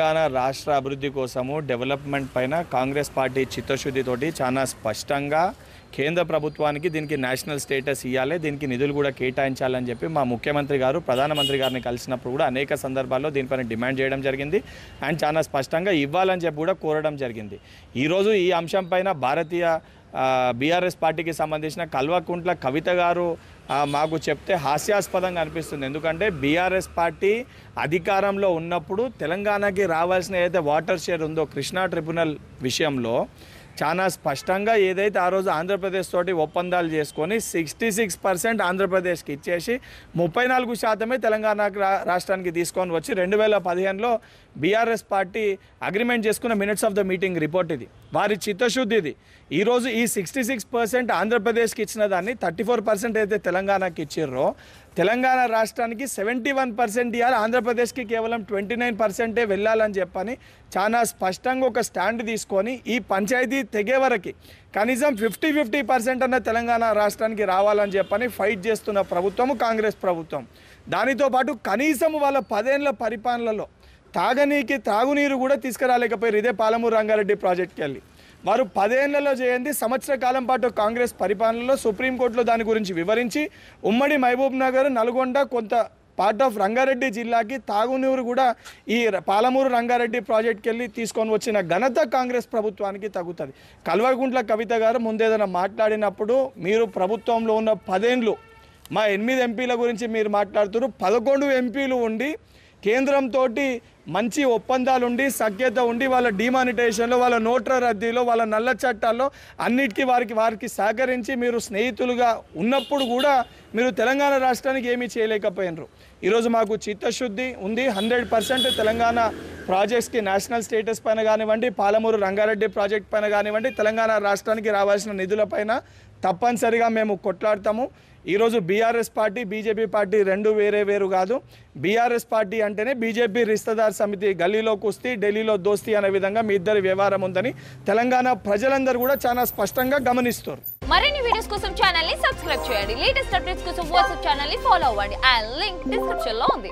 తెలంగాణ రాష్ట్ర అభివృద్ధి కోసము డెవలప్మెంట్ పైన కాంగ్రెస్ పార్టీ చిత్తశుద్ధితోటి చాలా స్పష్టంగా కేంద్ర ప్రభుత్వానికి దీనికి నేషనల్ స్టేటస్ ఇవ్వాలి, దీనికి నిధులు కూడా కేటాయించాలని చెప్పి మా ముఖ్యమంత్రి గారు ప్రధానమంత్రి గారిని కలిసినప్పుడు కూడా అనేక సందర్భాల్లో దీనిపైన డిమాండ్ చేయడం జరిగింది. అండ్ చాలా స్పష్టంగా ఇవ్వాలని చెప్పి కూడా కోరడం జరిగింది. ఈరోజు ఈ అంశం పైన భారతీయ బీఆర్ఎస్ పార్టీకి సంబంధించిన కల్వకుంట్ల కవిత గారు మాకు చెప్తే హాస్యాస్పదంగా అనిపిస్తుంది. ఎందుకంటే బీఆర్ఎస్ పార్టీ అధికారంలో ఉన్నప్పుడు తెలంగాణకి రావాల్సిన ఏదైతే వాటర్ షేర్ ఉందో కృష్ణా ట్రిబ్యునల్ విషయంలో చాలా స్పష్టంగా ఏదైతే ఆ రోజు ఆంధ్రప్రదేశ్ తోటి ఒప్పందాలు చేసుకొని 66% ఆంధ్రప్రదేశ్కి ఇచ్చేసి 34% తెలంగాణ రాష్ట్రానికి తీసుకొని వచ్చి 2015లో బీఆర్ఎస్ పార్టీ అగ్రిమెంట్ చేసుకున్న minutes of the meeting report ఇది. వారి చిత్తశుద్ధి ఇది. ఈరోజు ఈ 66% ఆంధ్రప్రదేశ్కి ఇచ్చిన దాన్ని 34% అయితే తెలంగాణకి ఇచ్చిర్రో తెలంగాణ రాష్ట్రానికి 71% ఇవ్వాలి, ఆంధ్రప్రదేశ్కి కేవలం 29% వెళ్ళాలని చెప్పని చాలా స్పష్టంగా ఒక స్టాండ్ తీసుకొని ఈ పంచాయతీ తెగే వరకు కనీసం 50% అన్న తెలంగాణ రాష్ట్రానికి రావాలని చెప్పని ఫైట్ చేస్తున్న ప్రభుత్వము కాంగ్రెస్ ప్రభుత్వం. దానితో పాటు కనీసం వాళ్ళ 10 ఏళ్ల పరిపాలనలో తాగునీరు కూడా తీసుకురాలేకపోయారు. ఇదే పాలమూరు రంగారెడ్డి ప్రాజెక్ట్కి వెళ్ళి వారు 10 ఏళ్లలో చేయండి సంవత్సర కాలం పాటు కాంగ్రెస్ పరిపాలనలో సుప్రీంకోర్టులో దాని గురించి వివరించి ఉమ్మడి మహబూబ్ నగర్, నల్గొండ, కొంత పార్ట్ ఆఫ్ రంగారెడ్డి జిల్లాకి తాగునీరు కూడా ఈ పాలమూరు రంగారెడ్డి ప్రాజెక్ట్కి వెళ్ళి తీసుకొని వచ్చిన ఘనత కాంగ్రెస్ ప్రభుత్వానికి తగ్గుతుంది. కల్వకుంట్ల కవిత గారు ముందేదైనా మాట్లాడినప్పుడు మీరు ప్రభుత్వంలో ఉన్న 10 ఏళ్ళు మా 8 ఎంపీల గురించి మీరు మాట్లాడుతున్నారు, 11 ఎంపీలు ఉండి కేంద్రంతో మంచి ఒప్పందాలు ఉండి సఖ్యత ఉండి వాళ్ళ డిమానిటైజేషన్లో, వాళ్ళ నోట్ల రద్దీలో, వాళ్ళ నల్ల చట్టాల్లో అన్నిటికీ వారికి సహకరించి మీరు స్నేహితులుగా ఉన్నప్పుడు కూడా మీరు తెలంగాణ రాష్ట్రానికి ఏమీ చేయలేకపోయినరు. ఈరోజు మాకు చిత్తశుద్ధి ఉంది. 100% తెలంగాణ ప్రాజెక్ట్స్కి నేషనల్ స్టేటస్ పైన కానివ్వండి, పాలమూరు రంగారెడ్డి ప్రాజెక్ట్ పైన కానివ్వండి, తెలంగాణ రాష్ట్రానికి రావాల్సిన నిధులపైన తప్పనిసరిగా మేము కొట్లాడతాము. ఈరోజు బీఆర్ఎస్ పార్టీ, బీజేపీ పార్టీ రెండు వేరు కాదు. బీఆర్ఎస్ పార్టీ అంటేనే బీజేపీ రిస్తదార్ సమితి, గల్లీలో కుస్తీ ఢిల్లీలో దోస్తీ అనే విధంగా మీ ఇద్దరి వ్యవహారం ఉందని తెలంగాణ ప్రజలందరూ కూడా చాలా స్పష్టంగా గమనిస్తారు. మరిన్ని వీడియోస్ కోసం ఛానల్ ని సబ్స్క్రైబ్ చేయండి. లేటెస్ట్ అప్డేట్స్ కోసం వాట్సాప్ ఛానల్ ని ఫాలో అవ్వండి. ఆ లింక్ డిస్క్రిప్షన్ లో ఉంది.